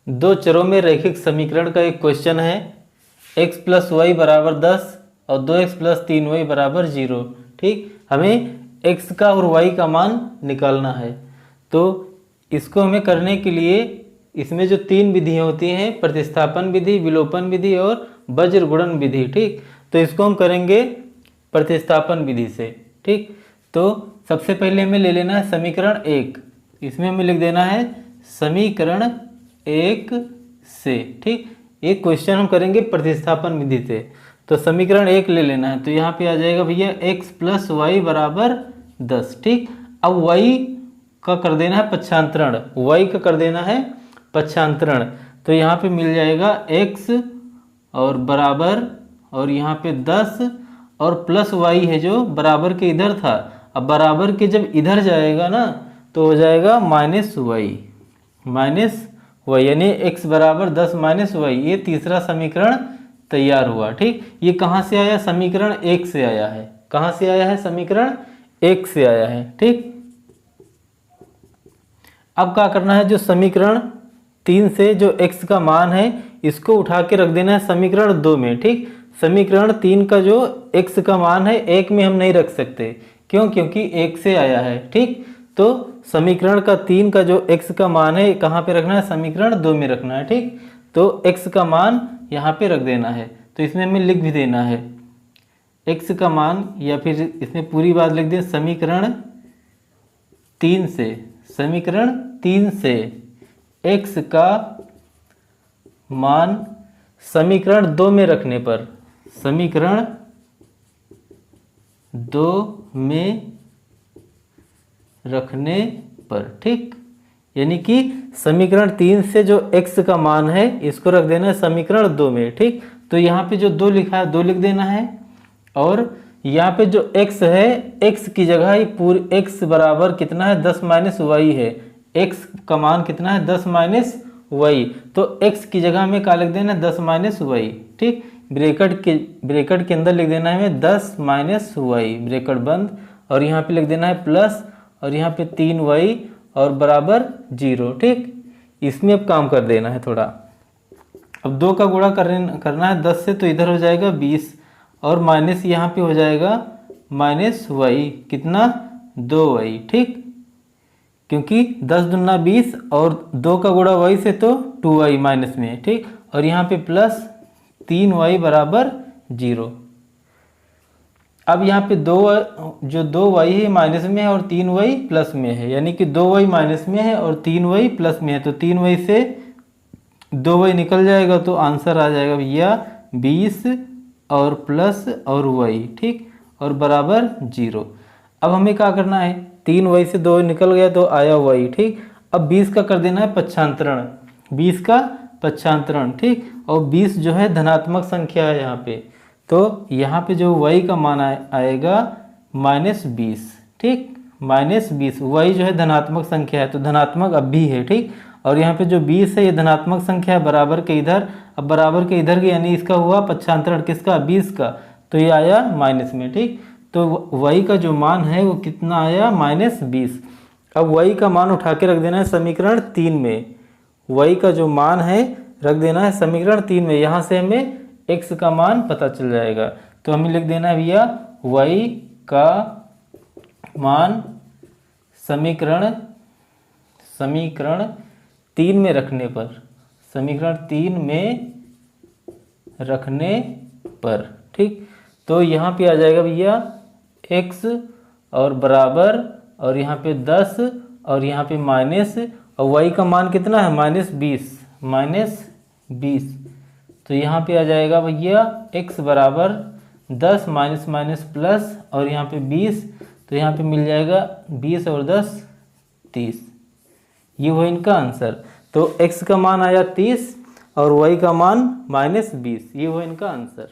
दो चरों में रैखिक समीकरण का एक क्वेश्चन है। x प्लस वाई बराबर 10 और 2x प्लस 3y बराबर 0। ठीक, हमें x का और y का मान निकालना है। तो इसको हमें करने के लिए इसमें जो तीन विधियाँ होती हैं, प्रतिस्थापन विधि, विलोपन विधि और वज्र गुणन विधि। ठीक, तो इसको हम करेंगे प्रतिस्थापन विधि से। ठीक, तो सबसे पहले हमें ले लेना है समीकरण 1। इसमें हमें लिख देना है समीकरण 1 से। ठीक, एक क्वेश्चन हम करेंगे प्रतिस्थापन विधि से, तो समीकरण 1 ले लेना है। तो यहाँ पे आ जाएगा भैया x प्लस वाई बराबर 10। ठीक, अब y का कर देना है पक्षांतरण, y का कर देना है पक्षांतरण। तो यहाँ पे मिल जाएगा x और बराबर और यहाँ पे 10 और प्लस y है जो बराबर के इधर था। अब बराबर के जब इधर जाएगा ना तो हो जाएगा माइनस वाई, यानी x बराबर 10 माइनस वाई। ये तीसरा समीकरण तैयार हुआ। ठीक, ये कहाँ से आया? समीकरण 1 से आया है। कहाँ से आया है? समीकरण 1 से आया है। ठीक, अब क्या करना है? जो समीकरण 3 से जो x का मान है इसको उठा के रख देना है समीकरण 2 में। ठीक, समीकरण 3 का जो x का मान है 1 में हम नहीं रख सकते। क्यों? क्योंकि 1 से आया है। ठीक, तो समीकरण का 3 का जो x का मान है कहाँ पे रखना है? समीकरण 2 में रखना है। ठीक, तो x का मान यहाँ पे रख देना है। तो इसमें हमें लिख भी देना है x का मान, या फिर इसमें पूरी बात लिख दें समीकरण 3 से। समीकरण 3 से x का मान समीकरण 2 में रखने पर, समीकरण 2 में रखने पर। ठीक, यानी कि समीकरण 3 से जो x का मान है इसको रख देना है समीकरण 2 में। ठीक, तो यहाँ पे जो 2 लिखा है 2 लिख देना है, और यहाँ पे जो x है x की जगह ही पूरी x बराबर कितना है? 10 माइनस वाई है। x का मान कितना है? 10 माइनस वाई। तो x की जगह में क्या लिख देना है? 10 माइनस वाई। ठीक, ब्रैकेट के अंदर लिख देना है हमें 10 माइनस वाई, ब्रैकेट बंद, और यहाँ पे लिख देना है प्लस, और यहाँ पे 3y और बराबर 0। ठीक, इसमें अब काम कर देना है थोड़ा। अब 2 का गुणा करना है 10 से, तो इधर हो जाएगा 20, और माइनस यहाँ पे हो जाएगा माइनस वाई, कितना? 2y। ठीक, क्योंकि 10 दूना 20 और 2 का गुणा y से तो 2y माइनस में। ठीक, और यहाँ पे प्लस 3y बराबर 0। अब यहाँ पे जो 2y है माइनस में है और 3y प्लस में है, यानी कि 2y माइनस में है और 3y प्लस में है। तो 3y से 2y निकल जाएगा, तो आंसर आ जाएगा भैया 20 और प्लस और y। ठीक, और बराबर 0। अब हमें क्या करना है? 3y से 2y निकल गया तो आया y। ठीक, अब 20 का कर देना है पक्षांतरण, 20 का पक्षांतरण। ठीक, और 20 जो है धनात्मक संख्या है यहाँ पे, तो यहाँ पे जो y का मान आएगा -20। ठीक, -20, y जो है धनात्मक संख्या है तो धनात्मक अब भी है। ठीक, और यहाँ पे जो 20 है ये धनात्मक संख्या है बराबर के इधर। अब बराबर के इधर के यानी इसका हुआ पक्षांतरण, किसका? 20 का, तो ये आया माइनस में। ठीक, तो y का जो मान है वो कितना आया? -20। अब y का मान उठा के रख देना है समीकरण 3 में। y का जो मान है रख देना है समीकरण 3 में। यहाँ से हमें x का मान पता चल जाएगा। तो हमें लिख देना है भैया y का मान समीकरण 3 में रखने पर, समीकरण 3 में रखने पर। ठीक, तो यहाँ पे आ जाएगा भैया x और बराबर, और यहाँ पे 10 और यहाँ पे माइनस, और y का मान कितना है? -20। तो यहाँ पे आ जाएगा भैया x बराबर 10 माइनस माइनस प्लस, और यहाँ पे 20, तो यहाँ पे मिल जाएगा 20 और 10 30। ये हुआ इनका आंसर। तो x का मान आया 30 और y का मान -20। ये हुआ इनका आंसर।